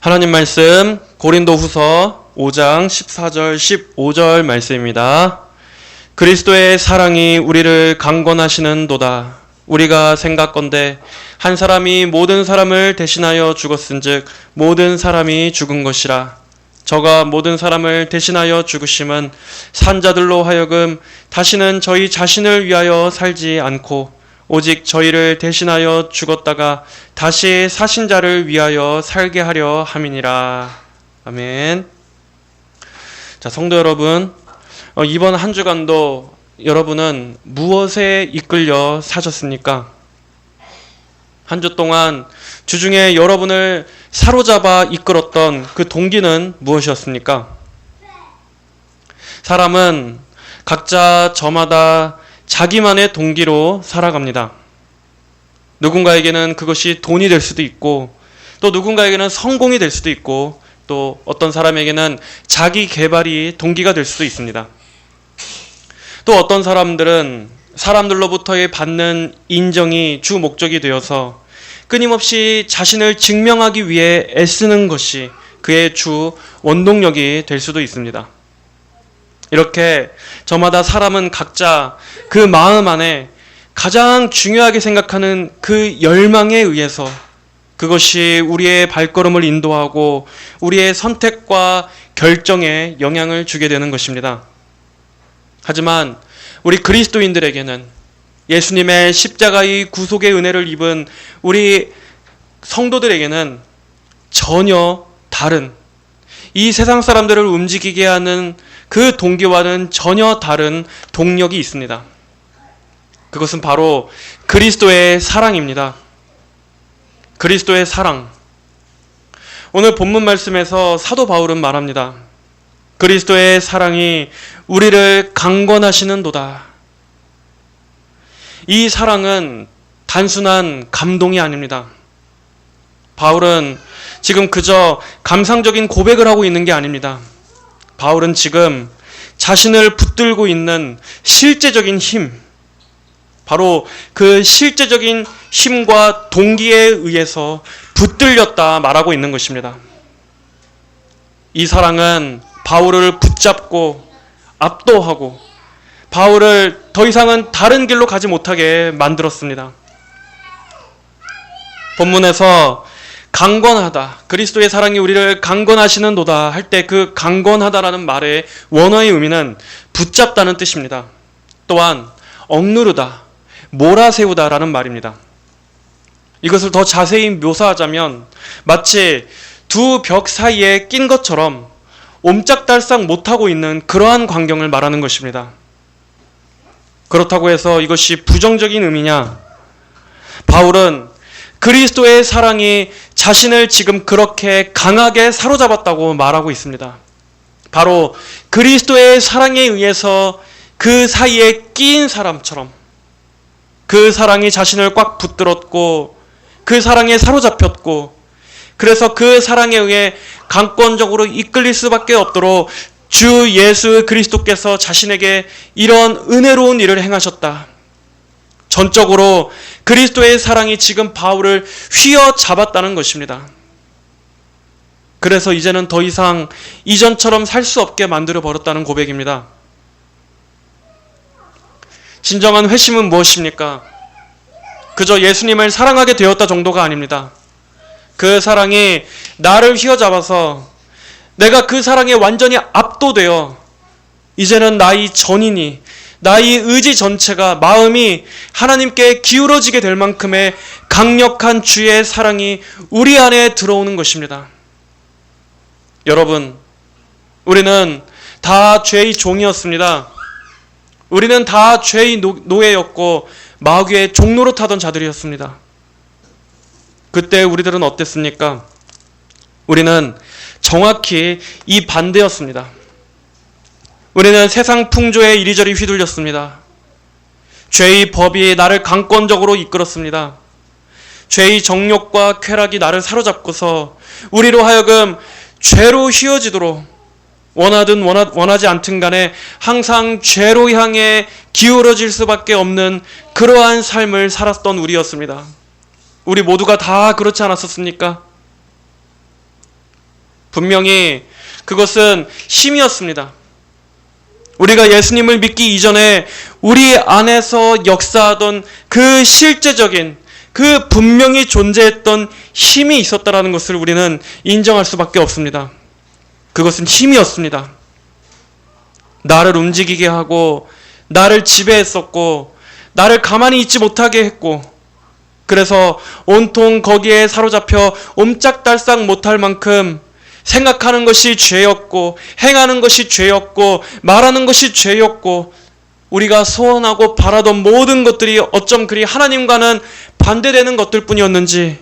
하나님 말씀 고린도후서 5장 14절 15절 말씀입니다. 그리스도의 사랑이 우리를 강권하시는도다. 우리가 생각건대 한 사람이 모든 사람을 대신하여 죽었은즉 모든 사람이 죽은 것이라. 저가 모든 사람을 대신하여 죽으심은 산자들로 하여금 다시는 저희 자신을 위하여 살지 않고 오직 저희를 대신하여 죽었다가 다시 사신 자를 위하여 살게 하려 함이니라. 아멘. 자, 성도 여러분, 이번 한 주간도 여러분은 무엇에 이끌려 사셨습니까? 한 주 동안 주중에 여러분을 사로잡아 이끌었던 그 동기는 무엇이었습니까? 사람은 각자 저마다 자기만의 동기로 살아갑니다. 누군가에게는 그것이 돈이 될 수도 있고, 또 누군가에게는 성공이 될 수도 있고, 또 어떤 사람에게는 자기 개발이 동기가 될 수도 있습니다. 또 어떤 사람들은 사람들로부터의 받는 인정이 주 목적이 되어서 끊임없이 자신을 증명하기 위해 애쓰는 것이 그의 주 원동력이 될 수도 있습니다. 이렇게 저마다 사람은 각자 그 마음 안에 가장 중요하게 생각하는 그 열망에 의해서 그것이 우리의 발걸음을 인도하고 우리의 선택과 결정에 영향을 주게 되는 것입니다. 하지만 우리 그리스도인들에게는 예수님의 십자가의 구속의 은혜를 입은 우리 성도들에게는 전혀 다른, 이 세상 사람들을 움직이게 하는 그 동기와는 전혀 다른 동력이 있습니다. 그것은 바로 그리스도의 사랑입니다. 그리스도의 사랑. 오늘 본문 말씀에서 사도 바울은 말합니다. 그리스도의 사랑이 우리를 강권하시는도다. 이 사랑은 단순한 감동이 아닙니다. 바울은 지금 그저 감상적인 고백을 하고 있는 게 아닙니다. 바울은 지금 자신을 붙들고 있는 실제적인 힘, 바로 그 실제적인 힘과 동기에 의해서 붙들렸다 말하고 있는 것입니다. 이 사랑은 바울을 붙잡고 압도하고 바울을 더 이상은 다른 길로 가지 못하게 만들었습니다. 본문에서 강권하다, 그리스도의 사랑이 우리를 강권하시는도다 할 때 그 강권하다라는 말의 원어의 의미는 붙잡다는 뜻입니다. 또한 억누르다, 몰아세우다라는 말입니다. 이것을 더 자세히 묘사하자면 마치 두 벽 사이에 낀 것처럼 옴짝달싹 못하고 있는 그러한 광경을 말하는 것입니다. 그렇다고 해서 이것이 부정적인 의미냐? 바울은 그리스도의 사랑이 자신을 지금 그렇게 강하게 사로잡았다고 말하고 있습니다. 바로 그리스도의 사랑에 의해서 그 사이에 끼인 사람처럼 그 사랑이 자신을 꽉 붙들었고 그 사랑에 사로잡혔고 그래서 그 사랑에 의해 강권적으로 이끌릴 수밖에 없도록 주 예수 그리스도께서 자신에게 이런 은혜로운 일을 행하셨다. 전적으로 그리스도의 사랑이 지금 바울을 휘어잡았다는 것입니다. 그래서 이제는 더 이상 이전처럼 살 수 없게 만들어 버렸다는 고백입니다. 진정한 회심은 무엇입니까? 그저 예수님을 사랑하게 되었다 정도가 아닙니다. 그 사랑이 나를 휘어잡아서 내가 그 사랑에 완전히 압도되어 이제는 나의 전인이, 나의 의지 전체가, 마음이 하나님께 기울어지게 될 만큼의 강력한 주의 사랑이 우리 안에 들어오는 것입니다. 여러분, 우리는 다 죄의 종이었습니다. 우리는 다 죄의 노예였고 마귀의 종노릇 하던 자들이었습니다. 그때 우리들은 어땠습니까? 우리는 정확히 이 반대였습니다. 우리는 세상 풍조에 이리저리 휘둘렸습니다. 죄의 법이 나를 강권적으로 이끌었습니다. 죄의 정욕과 쾌락이 나를 사로잡고서 우리로 하여금 죄로 휘어지도록 원하든 원하지 않든 간에 항상 죄로 향해 기울어질 수밖에 없는 그러한 삶을 살았던 우리였습니다. 우리 모두가 다 그렇지 않았었습니까? 분명히 그것은 힘이었습니다. 우리가 예수님을 믿기 이전에 우리 안에서 역사하던 그 실제적인, 그 분명히 존재했던 힘이 있었다라는 것을 우리는 인정할 수밖에 없습니다. 그것은 힘이었습니다. 나를 움직이게 하고, 나를 지배했었고, 나를 가만히 있지 못하게 했고, 그래서 온통 거기에 사로잡혀 옴짝달싹 못할 만큼 생각하는 것이 죄였고, 행하는 것이 죄였고, 말하는 것이 죄였고, 우리가 소원하고 바라던 모든 것들이 어쩜 그리 하나님과는 반대되는 것들 뿐이었는지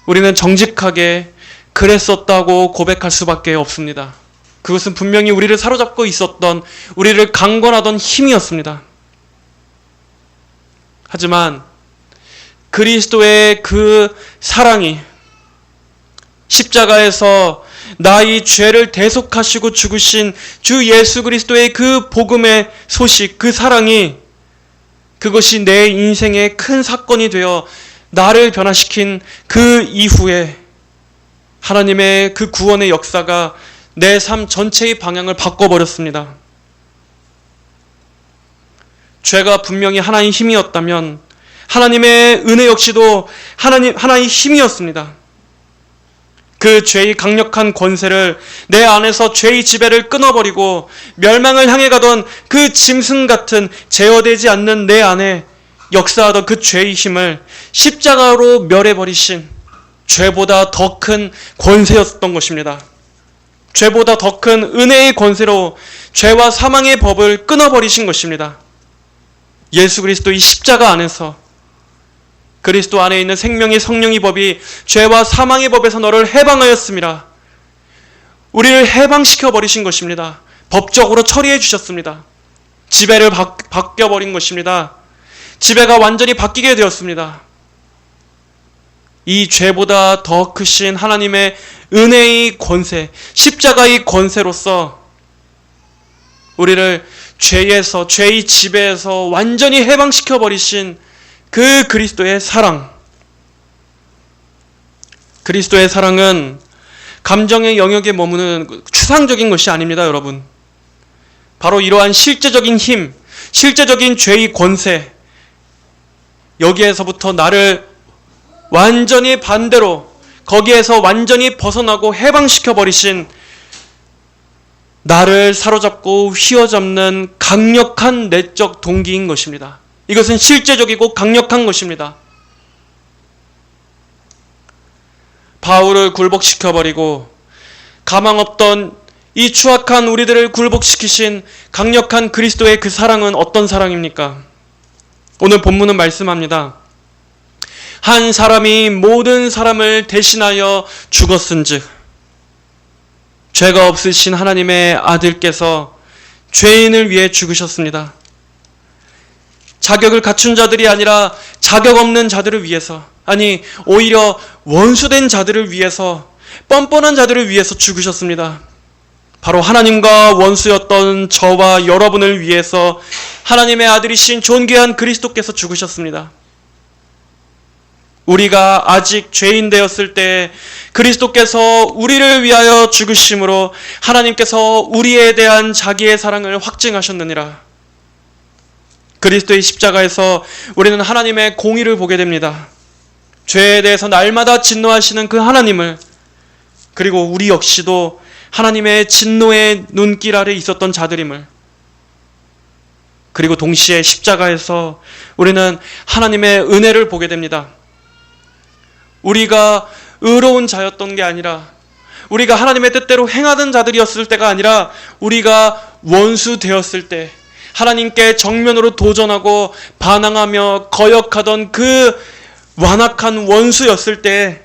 우리는 정직하게 그랬었다고 고백할 수밖에 없습니다. 그것은 분명히 우리를 사로잡고 있었던, 우리를 강권하던 힘이었습니다. 하지만 그리스도의 그 사랑이, 십자가에서 나의 죄를 대속하시고 죽으신 주 예수 그리스도의 그 복음의 소식, 그 사랑이, 그것이 내 인생의 큰 사건이 되어 나를 변화시킨 그 이후에 하나님의 그 구원의 역사가 내 삶 전체의 방향을 바꿔버렸습니다. 죄가 분명히 하나의 힘이었다면 하나님의 은혜 역시도 하나의 힘이었습니다. 그 죄의 강력한 권세를, 내 안에서 죄의 지배를 끊어버리고 멸망을 향해 가던 그 짐승 같은 제어되지 않는 내 안에 역사하던 그 죄의 힘을 십자가로 멸해버리신, 죄보다 더 큰 권세였던 것입니다. 죄보다 더 큰 은혜의 권세로 죄와 사망의 법을 끊어버리신 것입니다. 예수 그리스도의 십자가 안에서, 그리스도 안에 있는 생명의 성령의 법이 죄와 사망의 법에서 너를 해방하였습니다. 우리를 해방시켜 버리신 것입니다. 법적으로 처리해 주셨습니다. 지배를 바뀌어버린 것입니다. 지배가 완전히 바뀌게 되었습니다. 이 죄보다 더 크신 하나님의 은혜의 권세, 십자가의 권세로서 우리를 죄에서, 죄의 지배에서 완전히 해방시켜 버리신 그 그리스도의 사랑. 그리스도의 사랑은 감정의 영역에 머무는 추상적인 것이 아닙니다, 여러분. 바로 이러한 실제적인 힘, 실제적인 죄의 권세, 여기에서부터 나를 완전히 반대로, 거기에서 완전히 벗어나고 해방시켜 버리신, 나를 사로잡고 휘어잡는 강력한 내적 동기인 것입니다. 이것은 실제적이고 강력한 것입니다. 바울을 굴복시켜버리고 가망 없던 이 추악한 우리들을 굴복시키신 강력한 그리스도의 그 사랑은 어떤 사랑입니까? 오늘 본문은 말씀합니다. 한 사람이 모든 사람을 대신하여 죽었은즉, 죄가 없으신 하나님의 아들께서 죄인을 위해 죽으셨습니다. 자격을 갖춘 자들이 아니라 자격 없는 자들을 위해서, 아니 오히려 원수된 자들을 위해서, 뻔뻔한 자들을 위해서 죽으셨습니다. 바로 하나님과 원수였던 저와 여러분을 위해서 하나님의 아들이신 존귀한 그리스도께서 죽으셨습니다. 우리가 아직 죄인 되었을 때 그리스도께서 우리를 위하여 죽으심으로 하나님께서 우리에 대한 자기의 사랑을 확증하셨느니라. 그리스도의 십자가에서 우리는 하나님의 공의를 보게 됩니다. 죄에 대해서 날마다 진노하시는 그 하나님을, 그리고 우리 역시도 하나님의 진노의 눈길 아래 있었던 자들임을, 그리고 동시에 십자가에서 우리는 하나님의 은혜를 보게 됩니다. 우리가 의로운 자였던 게 아니라, 우리가 하나님의 뜻대로 행하던 자들이었을 때가 아니라, 우리가 원수 되었을 때, 하나님께 정면으로 도전하고 반항하며 거역하던 그 완악한 원수였을 때,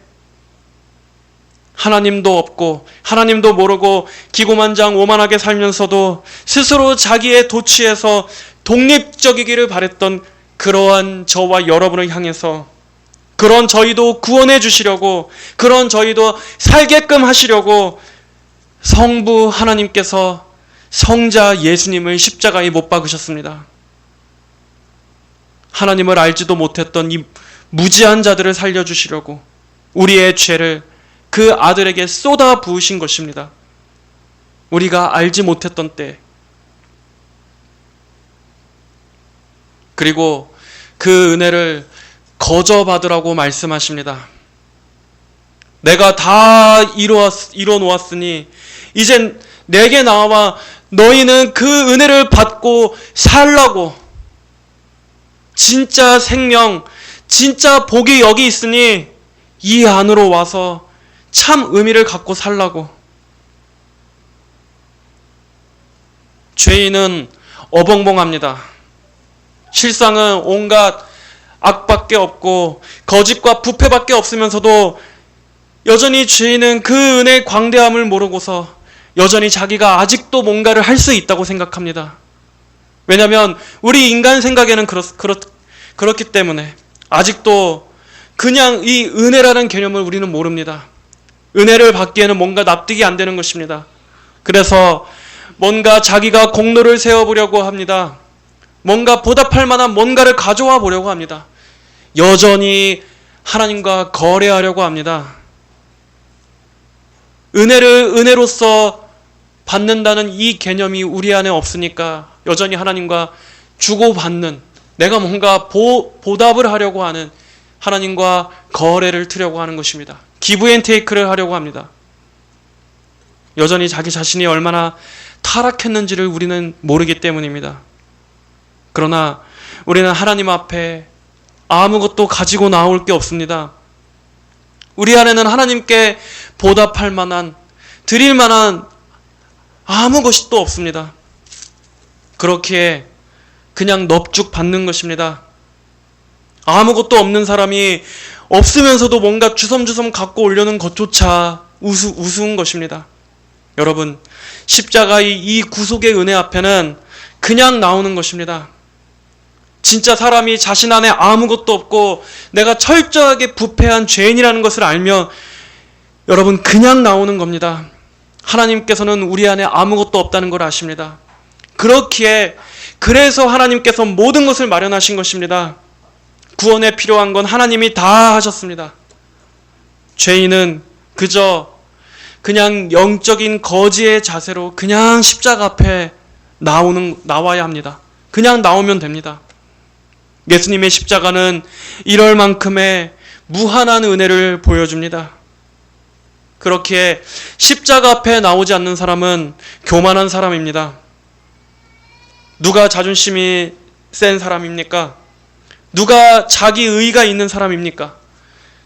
하나님도 없고 하나님도 모르고 기고만장 오만하게 살면서도 스스로 자기의 도취에서 독립적이기를 바랬던 그러한 저와 여러분을 향해서, 그런 저희도 구원해 주시려고, 그런 저희도 살게끔 하시려고 성부 하나님께서 성자 예수님을 십자가에 못 박으셨습니다. 하나님을 알지도 못했던 이 무지한 자들을 살려주시려고, 우리의 죄를 그 아들에게 쏟아 부으신 것입니다. 우리가 알지 못했던 때. 그리고 그 은혜를 거저 받으라고 말씀하십니다. 내가 다 이뤄 놓았으니 이젠 내게 나와 너희는 그 은혜를 받고 살라고. 진짜 생명, 진짜 복이 여기 있으니 이 안으로 와서 참 의미를 갖고 살라고. 죄인은 어벙벙합니다. 실상은 온갖 악밖에 없고 거짓과 부패밖에 없으면서도 여전히 죄인은 그 은혜의 광대함을 모르고서 여전히 자기가 아직도 뭔가를 할 수 있다고 생각합니다. 왜냐하면 우리 인간 생각에는 그렇기 때문에 아직도 그냥 이 은혜라는 개념을 우리는 모릅니다. 은혜를 받기에는 뭔가 납득이 안 되는 것입니다. 그래서 뭔가 자기가 공로를 세워보려고 합니다. 뭔가 보답할 만한 뭔가를 가져와 보려고 합니다. 여전히 하나님과 거래하려고 합니다. 은혜를 은혜로서 받는다는 이 개념이 우리 안에 없으니까 여전히 하나님과 주고받는, 내가 뭔가 보답을 하려고 하는, 하나님과 거래를 트려고 하는 것입니다. 기브 앤 테이크를 하려고 합니다. 여전히 자기 자신이 얼마나 타락했는지를 우리는 모르기 때문입니다. 그러나 우리는 하나님 앞에 아무것도 가지고 나올 게 없습니다. 우리 안에는 하나님께 보답할 만한, 드릴 만한 아무 것이 또 없습니다. 그렇기에 그냥 넙죽 받는 것입니다. 아무것도 없는 사람이 없으면서도 뭔가 주섬주섬 갖고 오려는 것조차 우스운 것입니다. 여러분, 십자가의 이 구속의 은혜 앞에는 그냥 나오는 것입니다. 진짜 사람이 자신 안에 아무것도 없고 내가 철저하게 부패한 죄인이라는 것을 알면 여러분 그냥 나오는 겁니다. 하나님께서는 우리 안에 아무것도 없다는 걸 아십니다. 그렇기에 그래서 하나님께서 모든 것을 마련하신 것입니다. 구원에 필요한 건 하나님이 다 하셨습니다. 죄인은 그저 그냥 영적인 거지의 자세로 그냥 십자가 앞에 나와야 합니다. 그냥 나오면 됩니다. 예수님의 십자가는 이럴 만큼의 무한한 은혜를 보여줍니다. 그렇기에 십자가 앞에 나오지 않는 사람은 교만한 사람입니다. 누가 자존심이 센 사람입니까? 누가 자기 의가 있는 사람입니까?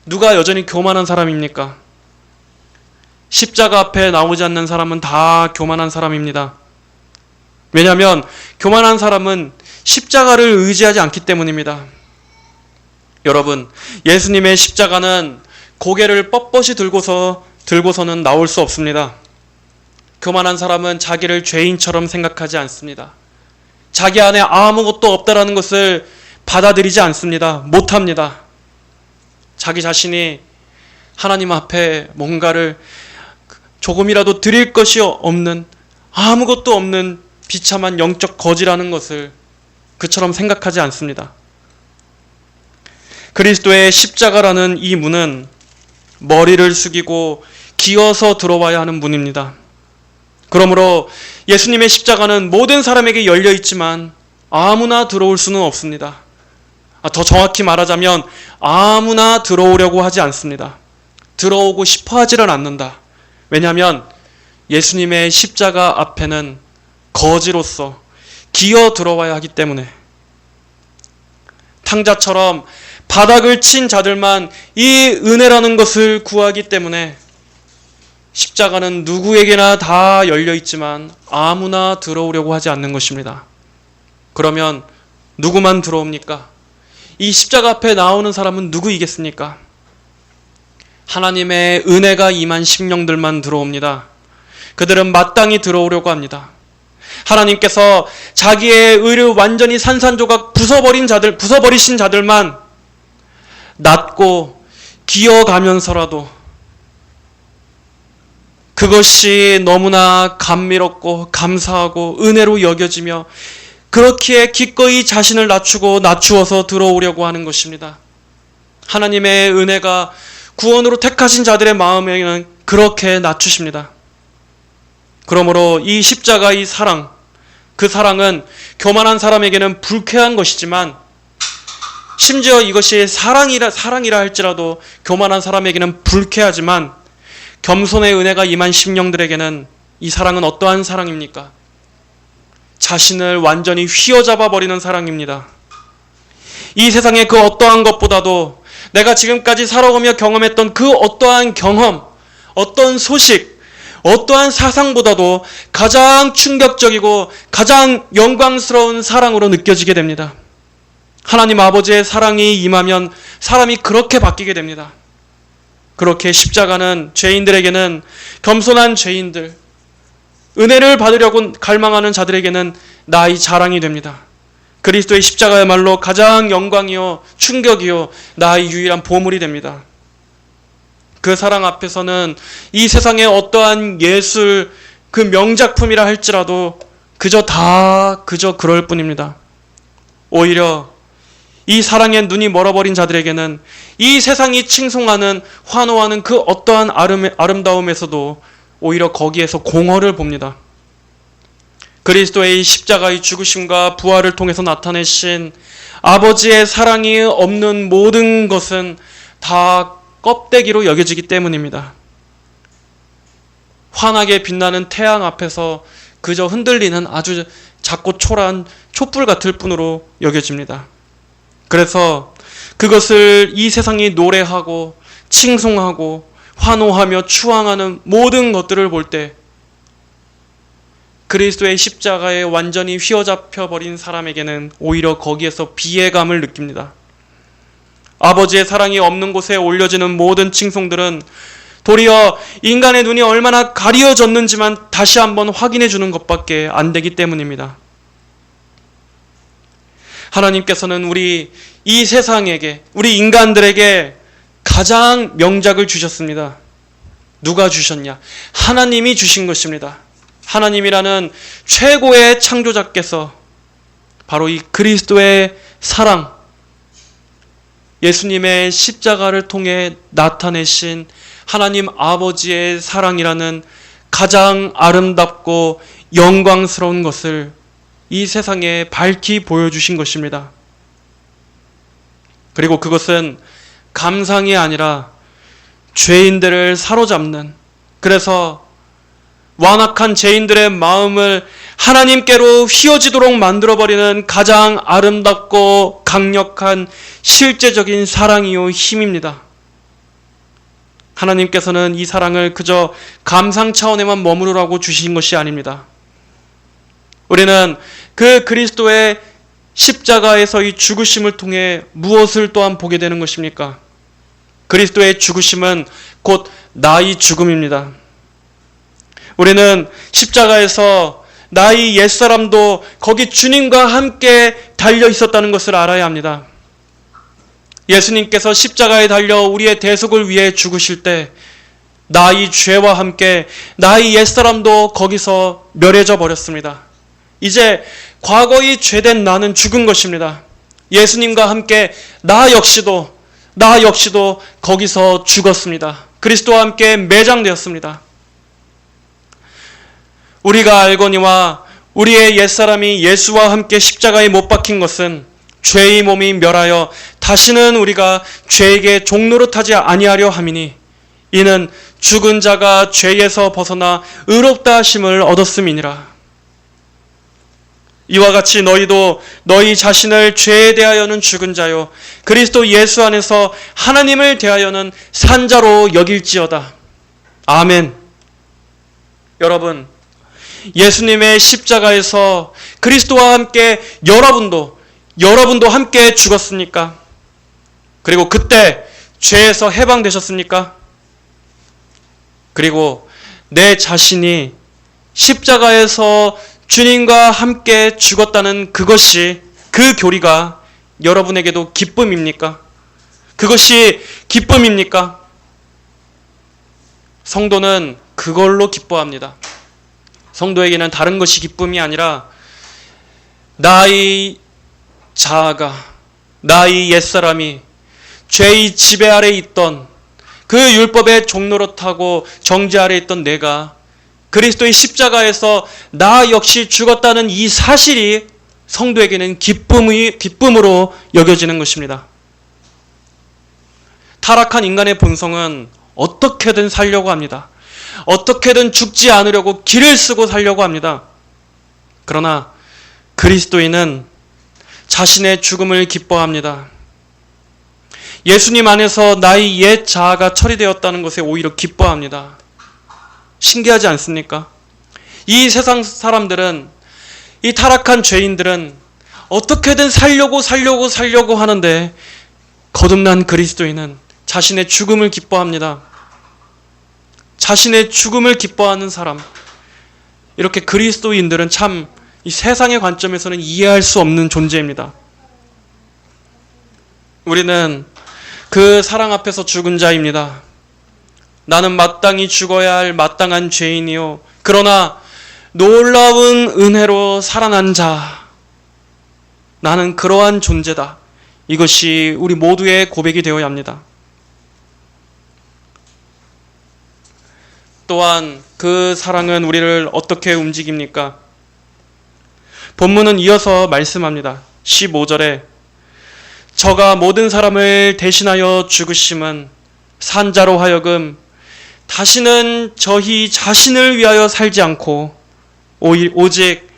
누가 여전히 교만한 사람입니까? 십자가 앞에 나오지 않는 사람은 다 교만한 사람입니다. 왜냐하면 교만한 사람은 십자가를 의지하지 않기 때문입니다. 여러분, 예수님의 십자가는 고개를 뻣뻣이 들고서는 나올 수 없습니다. 교만한 사람은 자기를 죄인처럼 생각하지 않습니다. 자기 안에 아무것도 없다라는 것을 받아들이지 않습니다. 못합니다. 자기 자신이 하나님 앞에 뭔가를 조금이라도 드릴 것이 없는, 아무것도 없는 비참한 영적 거지라는 것을 그처럼 생각하지 않습니다. 그리스도의 십자가라는 이 문은 머리를 숙이고 기어서 들어와야 하는 문입니다. 그러므로 예수님의 십자가는 모든 사람에게 열려 있지만 아무나 들어올 수는 없습니다. 더 정확히 말하자면 아무나 들어오려고 하지 않습니다. 들어오고 싶어 하지를 않는다. 왜냐하면 예수님의 십자가 앞에는 거지로서 기어 들어와야 하기 때문에, 탕자처럼 바닥을 친 자들만 이 은혜라는 것을 구하기 때문에 십자가는 누구에게나 다 열려 있지만 아무나 들어오려고 하지 않는 것입니다. 그러면 누구만 들어옵니까? 이 십자가 앞에 나오는 사람은 누구이겠습니까? 하나님의 은혜가 임한 심령들만 들어옵니다. 그들은 마땅히 들어오려고 합니다. 하나님께서 자기의 의를 완전히 산산조각 부숴버리신 자들만 낮고 기어가면서라도 그것이 너무나 감미롭고 감사하고 은혜로 여겨지며 그렇기에 기꺼이 자신을 낮추어서 들어오려고 하는 것입니다. 하나님의 은혜가 구원으로 택하신 자들의 마음에는 그렇게 낮추십니다. 그러므로 이 십자가의 사랑, 그 사랑은 교만한 사람에게는 불쾌한 것이지만 심지어 이것이 사랑이라 할지라도 교만한 사람에게는 불쾌하지만 겸손의 은혜가 임한 심령들에게는 이 사랑은 어떠한 사랑입니까? 자신을 완전히 휘어잡아 버리는 사랑입니다. 이 세상의 그 어떠한 것보다도 내가 지금까지 살아오며 경험했던 그 어떠한 경험, 어떤 소식, 어떠한 사상보다도 가장 충격적이고 가장 영광스러운 사랑으로 느껴지게 됩니다. 하나님 아버지의 사랑이 임하면 사람이 그렇게 바뀌게 됩니다. 그렇게 십자가는 죄인들에게는, 겸손한 죄인들, 은혜를 받으려고 갈망하는 자들에게는 나의 자랑이 됩니다. 그리스도의 십자가야말로 가장 영광이요 충격이요 나의 유일한 보물이 됩니다. 그 사랑 앞에서는 이 세상의 어떠한 예술, 그 명작품이라 할지라도 그저 그럴 뿐입니다. 오히려 이 사랑에 눈이 멀어버린 자들에게는 이 세상이 칭송하는, 환호하는 그 어떠한 아름다움에서도 오히려 거기에서 공허를 봅니다. 그리스도의 십자가의 죽으심과 부활을 통해서 나타내신 아버지의 사랑이 없는 모든 것은 다 껍데기로 여겨지기 때문입니다. 환하게 빛나는 태양 앞에서 그저 흔들리는 아주 작고 초라한 촛불 같을 뿐으로 여겨집니다. 그래서 그것을 이 세상이 노래하고 칭송하고 환호하며 추앙하는 모든 것들을 볼 때 그리스도의 십자가에 완전히 휘어잡혀 버린 사람에게는 오히려 거기에서 비애감을 느낍니다. 아버지의 사랑이 없는 곳에 올려지는 모든 칭송들은 도리어 인간의 눈이 얼마나 가리어졌는지만 다시 한번 확인해 주는 것밖에 안 되기 때문입니다. 하나님께서는 우리 이 세상에게, 우리 인간들에게 가장 명작을 주셨습니다. 누가 주셨냐? 하나님이 주신 것입니다. 하나님이라는 최고의 창조자께서 바로 이 그리스도의 사랑, 예수님의 십자가를 통해 나타내신 하나님 아버지의 사랑이라는 가장 아름답고 영광스러운 것을 이 세상에 밝히 보여주신 것입니다. 그리고 그것은 감상이 아니라 죄인들을 사로잡는, 그래서 완악한 죄인들의 마음을 하나님께로 휘어지도록 만들어버리는 가장 아름답고 강력한 실제적인 사랑이요 힘입니다. 하나님께서는 이 사랑을 그저 감상 차원에만 머무르라고 주신 것이 아닙니다. 우리는 그 그리스도의 십자가에서의 죽으심을 통해 무엇을 또한 보게 되는 것입니까? 그리스도의 죽으심은 곧 나의 죽음입니다. 우리는 십자가에서 나의 옛사람도 거기 주님과 함께 달려 있었다는 것을 알아야 합니다. 예수님께서 십자가에 달려 우리의 대속을 위해 죽으실 때 나의 죄와 함께 나의 옛사람도 거기서 멸해져 버렸습니다. 이제 과거의 죄된 나는 죽은 것입니다. 예수님과 함께 나 역시도 거기서 죽었습니다. 그리스도와 함께 매장되었습니다. 우리가 알거니와 우리의 옛사람이 예수와 함께 십자가에 못 박힌 것은 죄의 몸이 멸하여 다시는 우리가 죄에게 종노릇하지 아니하려 함이니 이는 죽은 자가 죄에서 벗어나 의롭다 하심을 얻었음이니라. 이와 같이 너희도 너희 자신을 죄에 대하여는 죽은 자요 그리스도 예수 안에서 하나님을 대하여는 산 자로 여길지어다. 아멘. 여러분, 예수님의 십자가에서 그리스도와 함께 여러분도 함께 죽었습니까? 그리고 그때 죄에서 해방되셨습니까? 그리고 내 자신이 십자가에서 주님과 함께 죽었다는 그것이, 그 교리가 여러분에게도 기쁨입니까? 그것이 기쁨입니까? 성도는 그걸로 기뻐합니다. 성도에게는 다른 것이 기쁨이 아니라 나의 자아가, 나의 옛사람이 죄의 지배 아래 있던 그 율법의 종노릇하고 정죄 아래 있던 내가 그리스도의 십자가에서 나 역시 죽었다는 이 사실이 성도에게는 기쁨으로 여겨지는 것입니다. 타락한 인간의 본성은 어떻게든 살려고 합니다. 어떻게든 죽지 않으려고 길을 쓰고 살려고 합니다. 그러나 그리스도인은 자신의 죽음을 기뻐합니다. 예수님 안에서 나의 옛 자아가 처리되었다는 것에 오히려 기뻐합니다. 신기하지 않습니까? 이 세상 사람들은, 이 타락한 죄인들은 어떻게든 살려고 하는데 거듭난 그리스도인은 자신의 죽음을 기뻐합니다. 자신의 죽음을 기뻐하는 사람, 이렇게 그리스도인들은 참 이 세상의 관점에서는 이해할 수 없는 존재입니다. 우리는 그 사랑 앞에서 죽은 자입니다. 나는 마땅히 죽어야 할 마땅한 죄인이요, 그러나 놀라운 은혜로 살아난 자, 나는 그러한 존재다. 이것이 우리 모두의 고백이 되어야 합니다. 또한 그 사랑은 우리를 어떻게 움직입니까? 본문은 이어서 말씀합니다. 15절에 저가 모든 사람을 대신하여 죽으심은 산자로 하여금 다시는 저희 자신을 위하여 살지 않고 오직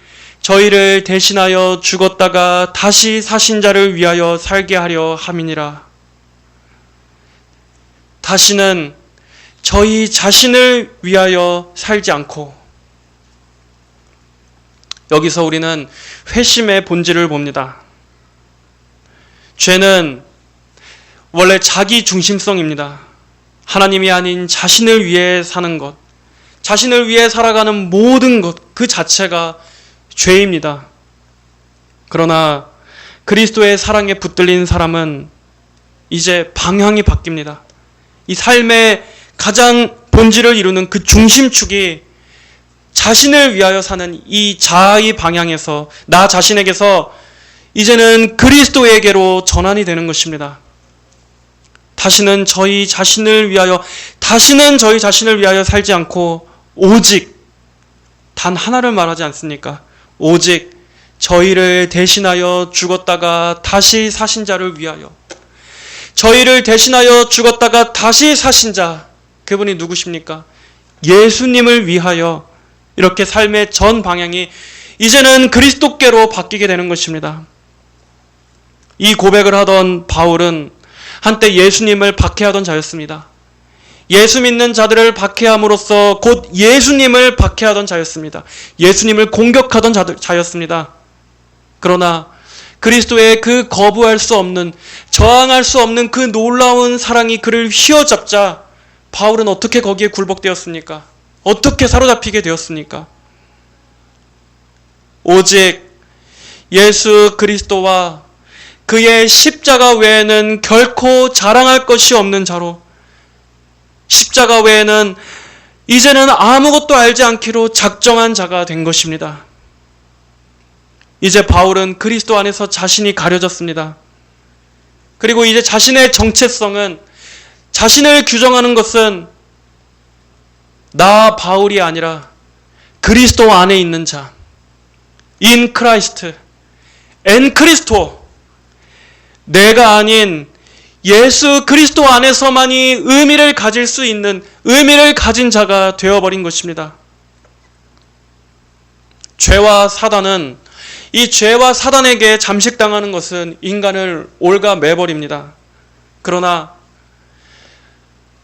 저희를 대신하여 죽었다가 다시 사신 자를 위하여 살게 하려 함이니라. 다시는 저희 자신을 위하여 살지 않고, 여기서 우리는 회심의 본질을 봅니다. 죄는 원래 자기 중심성입니다. 하나님이 아닌 자신을 위해 사는 것, 자신을 위해 살아가는 모든 것, 그 자체가 죄입니다. 그러나 그리스도의 사랑에 붙들린 사람은 이제 방향이 바뀝니다. 이 삶의 가장 본질을 이루는 그 중심축이 자신을 위하여 사는 이 자아의 방향에서, 나 자신에게서 이제는 그리스도에게로 전환이 되는 것입니다. 다시는 저희 자신을 위하여 살지 않고 오직, 단 하나를 말하지 않습니까? 오직 저희를 대신하여 죽었다가 다시 사신 자를 위하여, 저희를 대신하여 죽었다가 다시 사신 자, 그분이 누구십니까? 예수님을 위하여, 이렇게 삶의 전 방향이 이제는 그리스도께로 바뀌게 되는 것입니다. 이 고백을 하던 바울은 한때 예수님을 박해하던 자였습니다. 예수 믿는 자들을 박해함으로써 곧 예수님을 박해하던 자였습니다. 예수님을 공격하던 자였습니다. 그러나 그리스도의 그 거부할 수 없는, 저항할 수 없는 그 놀라운 사랑이 그를 휘어잡자 바울은 어떻게 거기에 굴복되었습니까? 어떻게 사로잡히게 되었습니까? 오직 예수 그리스도와 그의 십자가 외에는 결코 자랑할 것이 없는 자로, 십자가 외에는 이제는 아무것도 알지 않기로 작정한 자가 된 것입니다. 이제 바울은 그리스도 안에서 자신이 가려졌습니다. 그리고 이제 자신의 정체성은, 자신을 규정하는 것은 나 바울이 아니라 그리스도 안에 있는 자, in Christ, en Christo, 내가 아닌 예수 그리스도 안에서만이 의미를 가질 수 있는, 의미를 가진 자가 되어버린 것입니다. 죄와 사단은, 이 죄와 사단에게 잠식당하는 것은 인간을 올가매버립니다. 그러나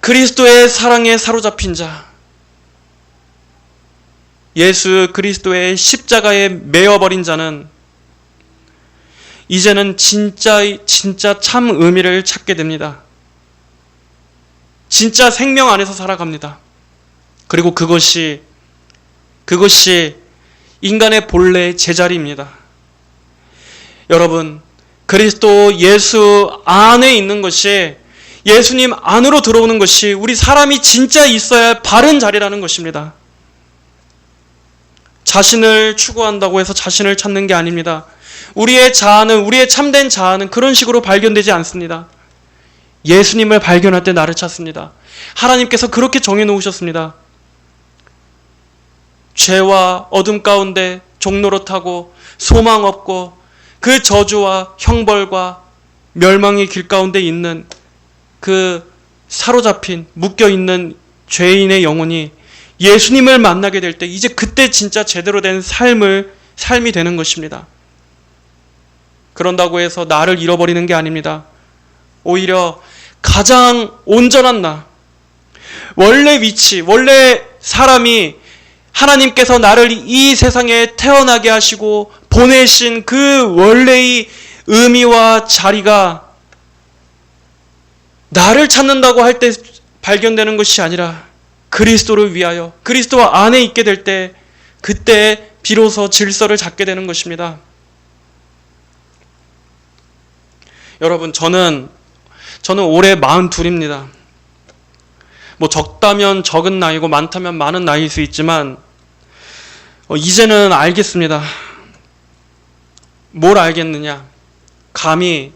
그리스도의 사랑에 사로잡힌 자, 예수 그리스도의 십자가에 매어버린 자는 이제는 진짜 참 의미를 찾게 됩니다. 진짜 생명 안에서 살아갑니다. 그리고 그것이 인간의 본래 제자리입니다. 여러분, 그리스도 예수 안에 있는 것이, 예수님 안으로 들어오는 것이 우리 사람이 진짜 있어야 할 바른 자리라는 것입니다. 자신을 추구한다고 해서 자신을 찾는 게 아닙니다. 우리의 자아는, 우리의 참된 자아는 그런 식으로 발견되지 않습니다. 예수님을 발견할 때 나를 찾습니다. 하나님께서 그렇게 정해놓으셨습니다. 죄와 어둠 가운데 종노릇하고 소망 없고 그 저주와 형벌과 멸망의 길 가운데 있는 그 사로잡힌 묶여있는 죄인의 영혼이 예수님을 만나게 될 때 이제 그때 진짜 제대로 된 삶이 되는 것입니다. 그런다고 해서 나를 잃어버리는 게 아닙니다. 오히려 가장 온전한 나, 원래 위치, 원래 사람이 하나님께서 나를 이 세상에 태어나게 하시고 보내신 그 원래의 의미와 자리가 나를 찾는다고 할 때 발견되는 것이 아니라 그리스도를 위하여 그리스도 안에 있게 될 때 그때 비로소 질서를 잡게 되는 것입니다. 여러분, 저는 올해 42입니다. 뭐 적다면 적은 나이고 많다면 많은 나이일 수 있지만 이제는 알겠습니다. 뭘 알겠느냐? 감히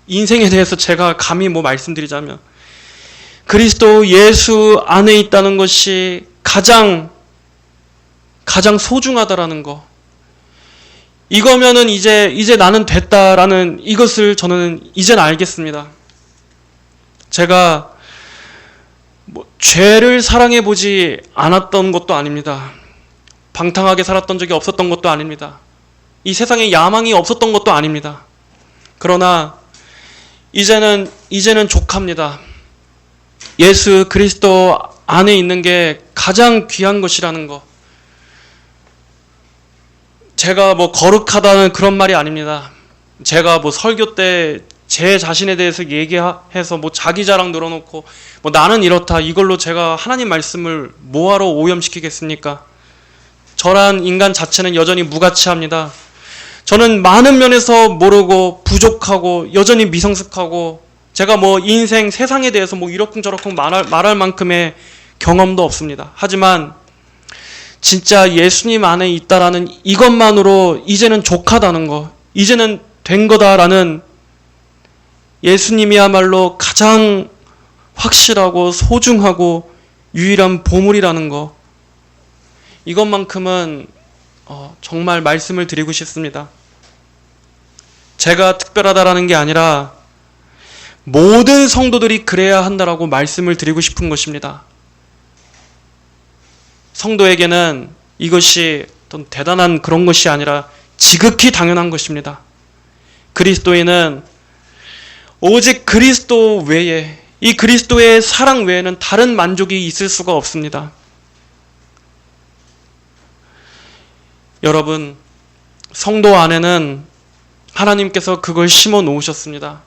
인생에 대해서 제가 감히 뭐 말씀드리자면 그리스도 예수 안에 있다는 것이 가장 소중하다라는 거. 이거면은 이제 나는 됐다라는 이것을 저는 이제는 알겠습니다. 제가 뭐 죄를 사랑해 보지 않았던 것도 아닙니다. 방탕하게 살았던 적이 없었던 것도 아닙니다. 이 세상에 야망이 없었던 것도 아닙니다. 그러나 이제는 족합니다. 예수 그리스도 안에 있는 게 가장 귀한 것이라는 거. 제가 뭐 거룩하다는 그런 말이 아닙니다. 제가 뭐 설교 때 제 자신에 대해서 얘기해서 뭐 자기 자랑 늘어놓고 뭐 나는 이렇다 이걸로 제가 하나님 말씀을 뭐하러 오염시키겠습니까? 저란 인간 자체는 여전히 무가치합니다. 저는 많은 면에서 모르고 부족하고 여전히 미성숙하고 제가 뭐 인생 세상에 대해서 뭐 이러쿵저러쿵 말할 만큼의 경험도 없습니다. 하지만 진짜 예수님 안에 있다라는 이것만으로 이제는 족하다는 거, 이제는 된 거다라는 예수님이야말로 가장 확실하고 소중하고 유일한 보물이라는 거, 이것만큼은 정말 말씀을 드리고 싶습니다. 제가 특별하다라는 게 아니라 모든 성도들이 그래야 한다라고 말씀을 드리고 싶은 것입니다. 성도에게는 이것이 어떤 대단한 그런 것이 아니라 지극히 당연한 것입니다. 그리스도인은 오직 그리스도 외에, 이 그리스도의 사랑 외에는 다른 만족이 있을 수가 없습니다. 여러분, 성도 안에는 하나님께서 그걸 심어 놓으셨습니다.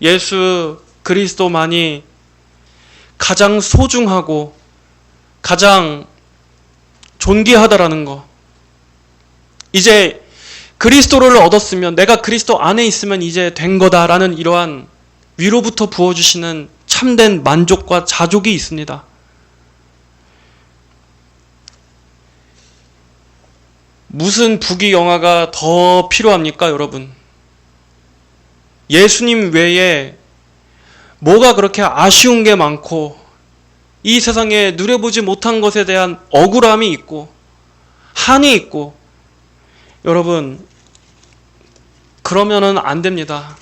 예수 그리스도만이 가장 소중하고 가장 존귀하다라는 거. 이제 그리스도를 얻었으면, 내가 그리스도 안에 있으면 이제 된 거다라는 이러한 위로부터 부어주시는 참된 만족과 자족이 있습니다. 무슨 부귀영화가 더 필요합니까, 여러분? 예수님 외에 뭐가 그렇게 아쉬운 게 많고 이 세상에 누려보지 못한 것에 대한 억울함이 있고 한이 있고, 여러분, 그러면은 안 됩니다.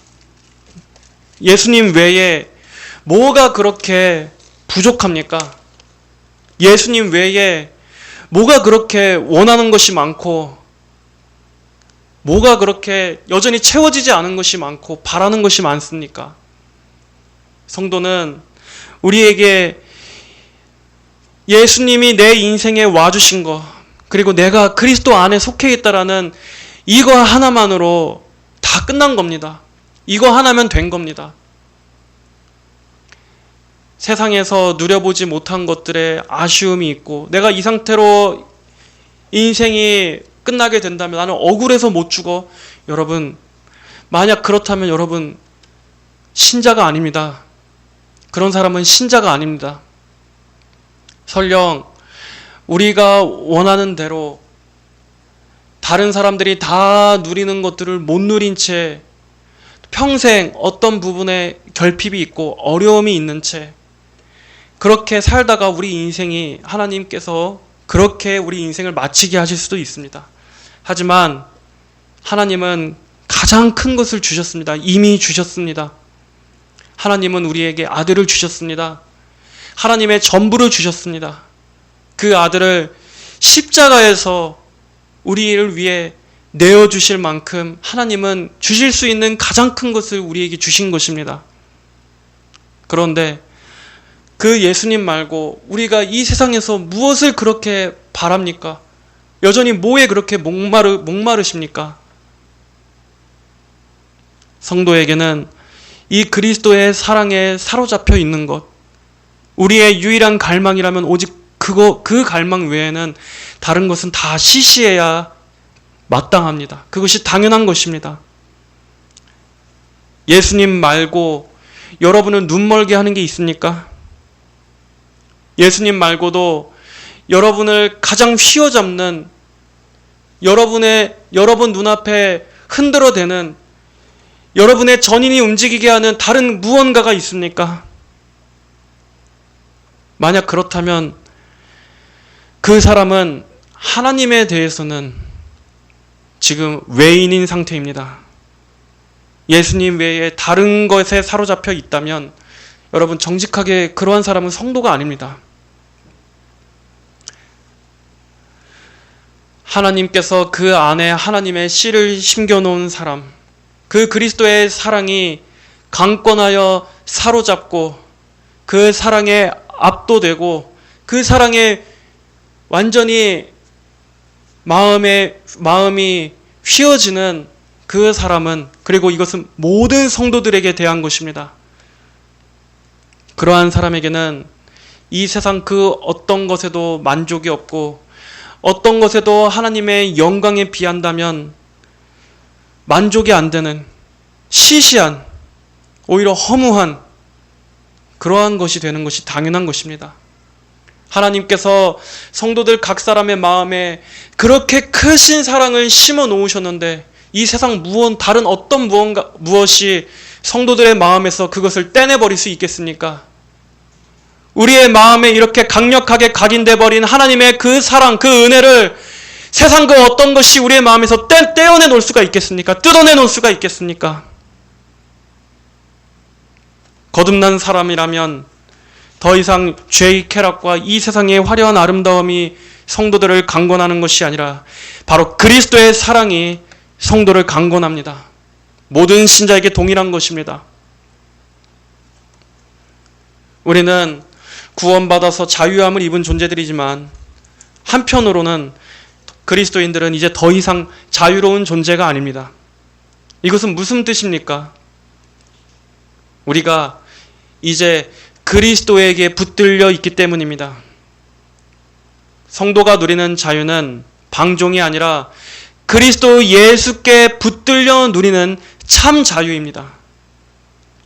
예수님 외에 뭐가 그렇게 부족합니까? 예수님 외에 뭐가 그렇게 원하는 것이 많고 뭐가 그렇게 여전히 채워지지 않은 것이 많고 바라는 것이 많습니까? 성도는 우리에게 예수님이 내 인생에 와주신 것, 그리고 내가 그리스도 안에 속해 있다라는 이거 하나만으로 다 끝난 겁니다. 이거 하나면 된 겁니다. 세상에서 누려보지 못한 것들에 아쉬움이 있고 내가 이 상태로 인생이 끝나게 된다면 나는 억울해서 못 죽어. 여러분, 만약 그렇다면 여러분 신자가 아닙니다. 그런 사람은 신자가 아닙니다. 설령 우리가 원하는 대로 다른 사람들이 다 누리는 것들을 못 누린 채 평생 어떤 부분에 결핍이 있고 어려움이 있는 채 그렇게 살다가 우리 인생이 하나님께서 그렇게 우리 인생을 마치게 하실 수도 있습니다. 하지만 하나님은 가장 큰 것을 주셨습니다. 이미 주셨습니다. 하나님은 우리에게 아들을 주셨습니다. 하나님의 전부를 주셨습니다. 그 아들을 십자가에서 우리를 위해 내어주실 만큼 하나님은 주실 수 있는 가장 큰 것을 우리에게 주신 것입니다. 그런데 그 예수님 말고 우리가 이 세상에서 무엇을 그렇게 바랍니까? 여전히 뭐에 그렇게 목마르십니까? 성도에게는 이 그리스도의 사랑에 사로잡혀 있는 것, 우리의 유일한 갈망이라면 오직 그 갈망 외에는 다른 것은 다 시시해야 마땅합니다. 그것이 당연한 것입니다. 예수님 말고 여러분을 눈멀게 하는 게 있습니까? 예수님 말고도 여러분을 가장 휘어잡는 여러분 눈앞에 흔들어대는 여러분의 전인이 움직이게 하는 다른 무언가가 있습니까? 만약 그렇다면 그 사람은 하나님에 대해서는 지금 외인인 상태입니다. 예수님 외에 다른 것에 사로잡혀 있다면 여러분 정직하게 그러한 사람은 성도가 아닙니다. 하나님께서 그 안에 하나님의 씨를 심겨놓은 사람, 그 그리스도의 사랑이 강권하여 사로잡고 그 사랑에 압도되고 그 사랑에 완전히 마음이 휘어지는 그 사람은, 그리고 이것은 모든 성도들에게 대한 것입니다. 그러한 사람에게는 이 세상 그 어떤 것에도 만족이 없고 어떤 것에도 하나님의 영광에 비한다면 만족이 안 되는 시시한, 오히려 허무한 그러한 것이 되는 것이 당연한 것입니다. 하나님께서 성도들 각 사람의 마음에 그렇게 크신 사랑을 심어 놓으셨는데 이 세상 다른 어떤 무엇이 성도들의 마음에서 그것을 떼내버릴 수 있겠습니까? 우리의 마음에 이렇게 강력하게 각인돼 버린 하나님의 그 사랑, 그 은혜를 세상 그 어떤 것이 우리의 마음에서 떼어내 놓을 수가 있겠습니까? 뜯어내 놓을 수가 있겠습니까? 거듭난 사람이라면 더 이상 죄의 쾌락과 이 세상의 화려한 아름다움이 성도들을 강권하는 것이 아니라 바로 그리스도의 사랑이 성도를 강권합니다. 모든 신자에게 동일한 것입니다. 우리는 구원받아서 자유함을 입은 존재들이지만 한편으로는 그리스도인들은 이제 더 이상 자유로운 존재가 아닙니다. 이것은 무슨 뜻입니까? 우리가 이제 그리스도에게 붙들려 있기 때문입니다. 성도가 누리는 자유는 방종이 아니라 그리스도 예수께 붙들려 누리는 참 자유입니다.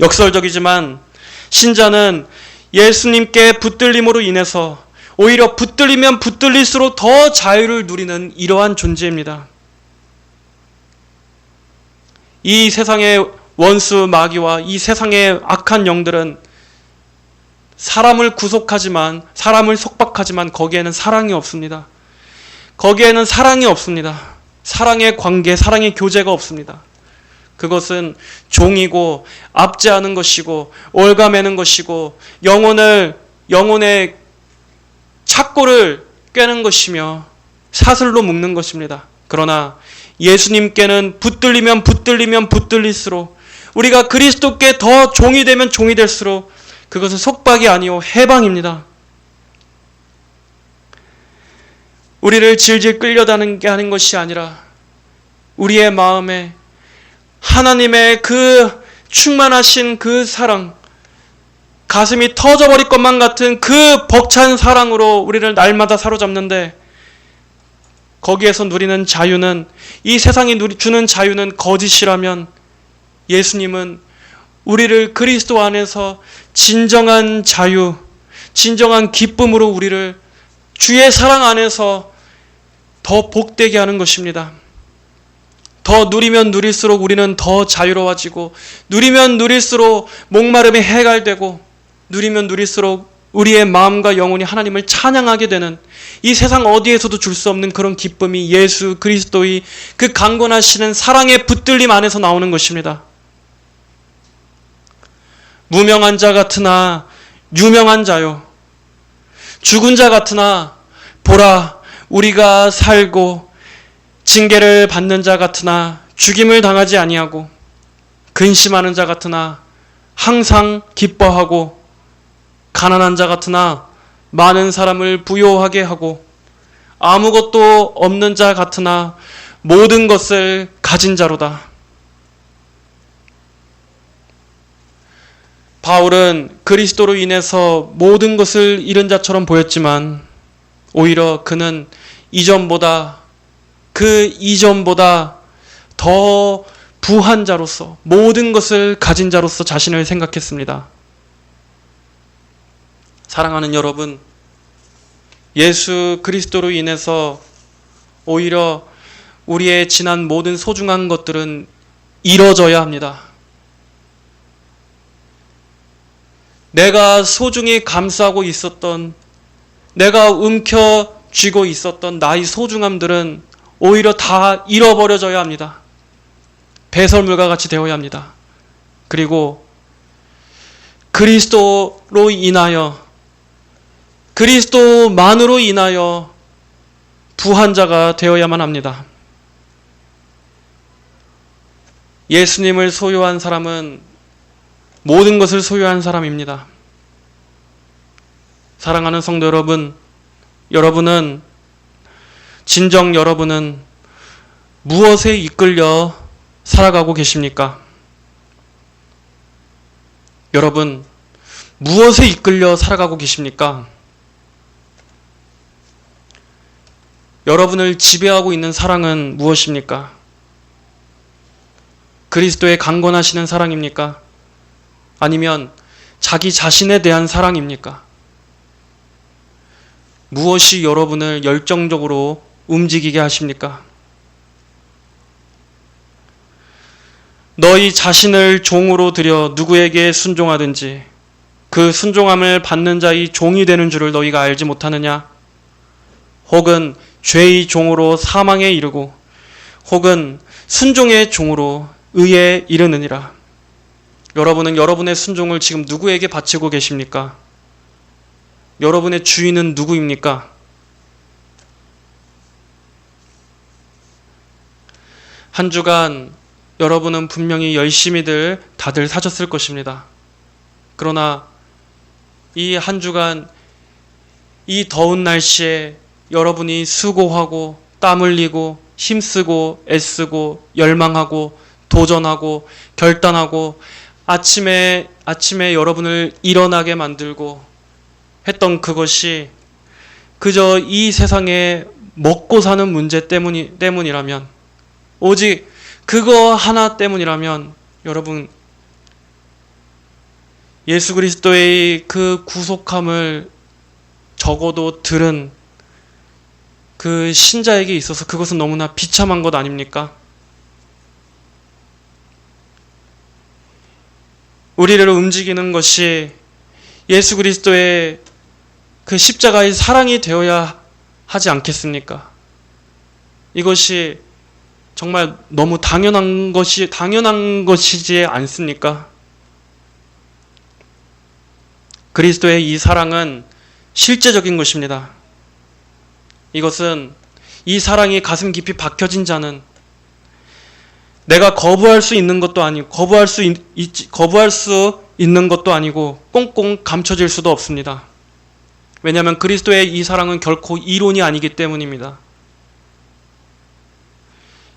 역설적이지만 신자는 예수님께 붙들림으로 인해서 오히려 붙들리면 붙들릴수록 더 자유를 누리는 이러한 존재입니다. 이 세상의 원수 마귀와 이 세상의 악한 영들은 사람을 구속하지만, 사람을 속박하지만 거기에는 사랑이 없습니다. 거기에는 사랑이 없습니다. 사랑의 관계, 사랑의 교제가 없습니다. 그것은 종이고 압제하는 것이고 올가매는 것이고 영혼의 착고를 꿰는 것이며 사슬로 묶는 것입니다. 그러나 예수님께는 붙들리면 붙들릴수록, 우리가 그리스도께 더 종이 되면 종이 될수록 그것은 속박이 아니요 해방입니다. 우리를 질질 끌려다니게 하는 것이 아니라 우리의 마음에 하나님의 그 충만하신 그 사랑, 가슴이 터져버릴 것만 같은 그 벅찬 사랑으로 우리를 날마다 사로잡는데, 거기에서 누리는 자유는, 이 세상이 주는 자유는 거짓이라면 예수님은 우리를 그리스도 안에서 진정한 자유, 진정한 기쁨으로 우리를 주의 사랑 안에서 더 복되게 하는 것입니다. 더 누리면 누릴수록 우리는 더 자유로워지고, 누리면 누릴수록 목마름이 해갈되고, 누리면 누릴수록 우리의 마음과 영혼이 하나님을 찬양하게 되는, 이 세상 어디에서도 줄 수 없는 그런 기쁨이 예수 그리스도의 그 강권하시는 사랑의 붙들림 안에서 나오는 것입니다. 무명한 자 같으나 유명한 자요, 죽은 자 같으나 보라 우리가 살고, 징계를 받는 자 같으나 죽임을 당하지 아니하고, 근심하는 자 같으나 항상 기뻐하고, 가난한 자 같으나 많은 사람을 부요하게 하고, 아무것도 없는 자 같으나 모든 것을 가진 자로다. 바울은 그리스도로 인해서 모든 것을 잃은 자처럼 보였지만, 오히려 그는 그 이전보다 더 부한 자로서, 모든 것을 가진 자로서 자신을 생각했습니다. 사랑하는 여러분, 예수 그리스도로 인해서 오히려 우리의 지난 모든 소중한 것들은 잃어져야 합니다. 내가 소중히 감싸고 있었던, 내가 움켜쥐고 있었던 나의 소중함들은 오히려 다 잃어버려져야 합니다. 배설물과 같이 되어야 합니다. 그리고 그리스도로 인하여, 그리스도만으로 인하여 부한 자가 되어야만 합니다. 예수님을 소유한 사람은 모든 것을 소유한 사람입니다. 사랑하는 성도 여러분, 여러분은 무엇에 이끌려 살아가고 계십니까? 여러분, 무엇에 이끌려 살아가고 계십니까? 여러분을 지배하고 있는 사랑은 무엇입니까? 그리스도의 강권하시는 사랑입니까? 아니면 자기 자신에 대한 사랑입니까? 무엇이 여러분을 열정적으로 움직이게 하십니까? 너희 자신을 종으로 들여 누구에게 순종하든지 그 순종함을 받는 자의 종이 되는 줄을 너희가 알지 못하느냐? 혹은 죄의 종으로 사망에 이르고, 혹은 순종의 종으로 의에 이르느니라. 여러분은 여러분의 순종을 지금 누구에게 바치고 계십니까? 여러분의 주인은 누구입니까? 한 주간 여러분은 분명히 열심히들 다들 사셨을 것입니다. 그러나 이 한 주간, 이 더운 날씨에 여러분이 수고하고 땀 흘리고 힘쓰고 애쓰고 열망하고 도전하고 결단하고 아침에 여러분을 일어나게 만들고 했던 그것이 그저 이 세상에 먹고 사는 문제 때문이라면, 오직 그거 하나 때문이라면, 여러분, 예수 그리스도의 그 구속함을 적어도 들은 그 신자에게 있어서 그것은 너무나 비참한 것 아닙니까? 우리를 움직이는 것이 예수 그리스도의 그 십자가의 사랑이 되어야 하지 않겠습니까? 이것이 정말 너무 당연한 것이지 않습니까? 그리스도의 이 사랑은 실제적인 것입니다. 이것은, 이 사랑이 가슴 깊이 박혀진 자는 내가 거부할 수 있는 것도 아니고, 거부할 수 있는 것도 아니고 꽁꽁 감춰질 수도 없습니다. 왜냐하면 그리스도의 이 사랑은 결코 이론이 아니기 때문입니다.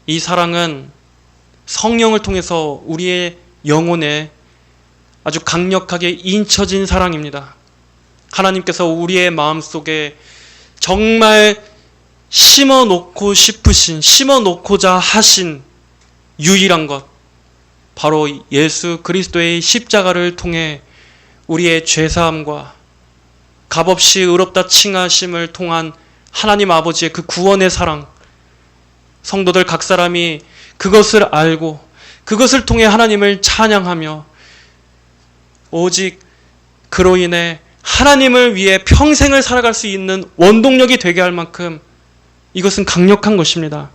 이 사랑은 성령을 통해서 우리의 영혼에 아주 강력하게 인쳐진 사랑입니다. 하나님께서 우리의 마음속에 정말 심어놓고자 하신 유일한 것, 바로 예수 그리스도의 십자가를 통해 우리의 죄사함과 값없이 의롭다 칭하심을 통한 하나님 아버지의 그 구원의 사랑, 성도들 각 사람이 그것을 알고 그것을 통해 하나님을 찬양하며 오직 그로 인해 하나님을 위해 평생을 살아갈 수 있는 원동력이 되게 할 만큼 이것은 강력한 것입니다.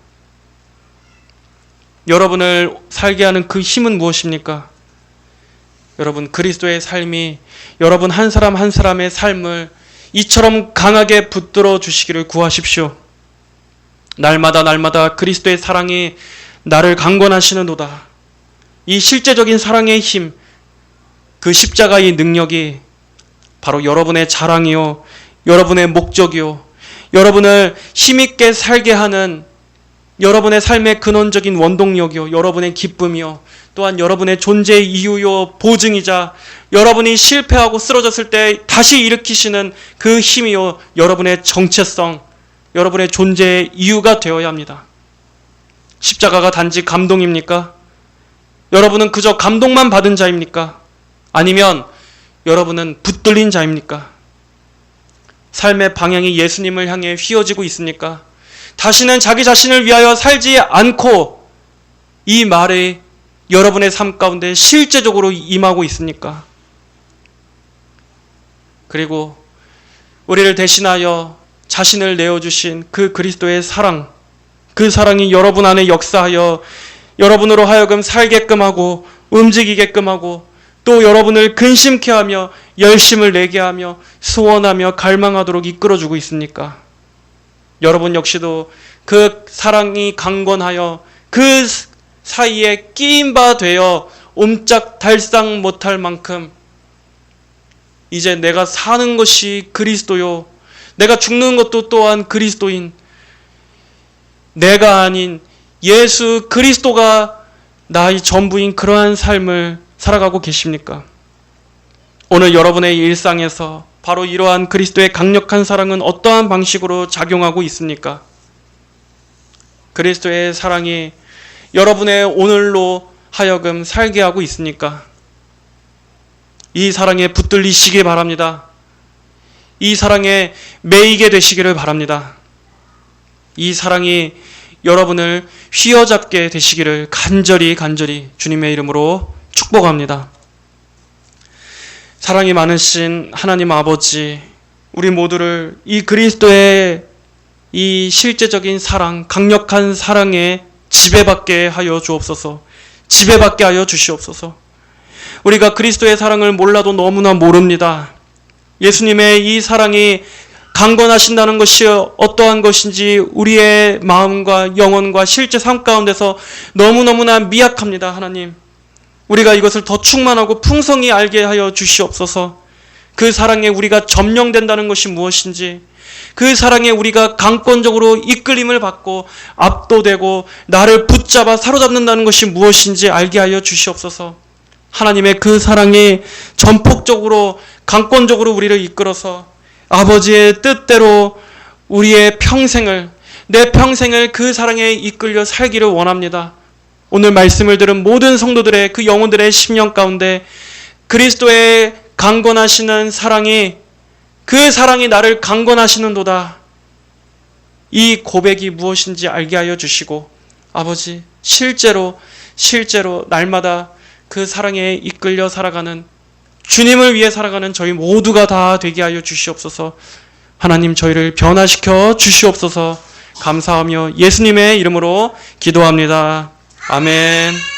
여러분을 살게 하는 그 힘은 무엇입니까? 여러분, 그리스도의 삶이 여러분 한 사람 한 사람의 삶을 이처럼 강하게 붙들어 주시기를 구하십시오. 날마다 날마다 그리스도의 사랑이 나를 강건하시는도다. 이 실제적인 사랑의 힘, 그 십자가의 능력이 바로 여러분의 자랑이요, 여러분의 목적이요, 여러분을 힘있게 살게 하는 여러분의 삶의 근원적인 원동력이요, 여러분의 기쁨이요, 또한 여러분의 존재의 이유요, 보증이자 여러분이 실패하고 쓰러졌을 때 다시 일으키시는 그 힘이요, 여러분의 정체성, 여러분의 존재의 이유가 되어야 합니다. 십자가가 단지 감동입니까? 여러분은 그저 감동만 받은 자입니까? 아니면 여러분은 붙들린 자입니까? 삶의 방향이 예수님을 향해 휘어지고 있습니까? 다시는 자기 자신을 위하여 살지 않고 이 말이 여러분의 삶 가운데 실제적으로 임하고 있습니까? 그리고 우리를 대신하여 자신을 내어주신 그 그리스도의 사랑, 그 사랑이 여러분 안에 역사하여 여러분으로 하여금 살게끔 하고 움직이게끔 하고 또 여러분을 근심케 하며 열심을 내게 하며 소원하며 갈망하도록 이끌어주고 있습니까? 여러분 역시도 그 사랑이 강건하여 그 사이에 끼인 바 되어 옴짝달싹 못할 만큼 이제 내가 사는 것이 그리스도요, 내가 죽는 것도 또한 그리스도인, 내가 아닌 예수 그리스도가 나의 전부인 그러한 삶을 살아가고 계십니까? 오늘 여러분의 일상에서 바로 이러한 그리스도의 강력한 사랑은 어떠한 방식으로 작용하고 있습니까? 그리스도의 사랑이 여러분의 오늘로 하여금 살게 하고 있습니까? 이 사랑에 붙들리시기 바랍니다. 이 사랑에 매이게 되시기를 바랍니다. 이 사랑이 여러분을 휘어잡게 되시기를 간절히 주님의 이름으로 축복합니다. 사랑이 많으신 하나님 아버지, 우리 모두를 이 그리스도의 이 실제적인 사랑, 강력한 사랑에 지배받게 하여 주옵소서. 지배받게 하여 주시옵소서. 우리가 그리스도의 사랑을 몰라도 너무나 모릅니다. 예수님의 이 사랑이 강건하신다는 것이 어떠한 것인지 우리의 마음과 영혼과 실제 삶 가운데서 너무너무나 미약합니다. 하나님, 우리가 이것을 더 충만하고 풍성히 알게 하여 주시옵소서. 그 사랑에 우리가 점령된다는 것이 무엇인지, 그 사랑에 우리가 강권적으로 이끌림을 받고 압도되고 나를 붙잡아 사로잡는다는 것이 무엇인지 알게 하여 주시옵소서. 하나님의 그 사랑이 전폭적으로 강권적으로 우리를 이끌어서 아버지의 뜻대로 우리의 평생을, 내 평생을 그 사랑에 이끌려 살기를 원합니다. 오늘 말씀을 들은 모든 성도들의 그 영혼들의 심령 가운데 그리스도의 강건하시는 사랑이, 그 사랑이 나를 강건하시는도다, 이 고백이 무엇인지 알게 하여 주시고 아버지, 실제로 날마다 그 사랑에 이끌려 살아가는, 주님을 위해 살아가는 저희 모두가 다 되게 하여 주시옵소서. 하나님, 저희를 변화시켜 주시옵소서. 감사하며 예수님의 이름으로 기도합니다. 아멘.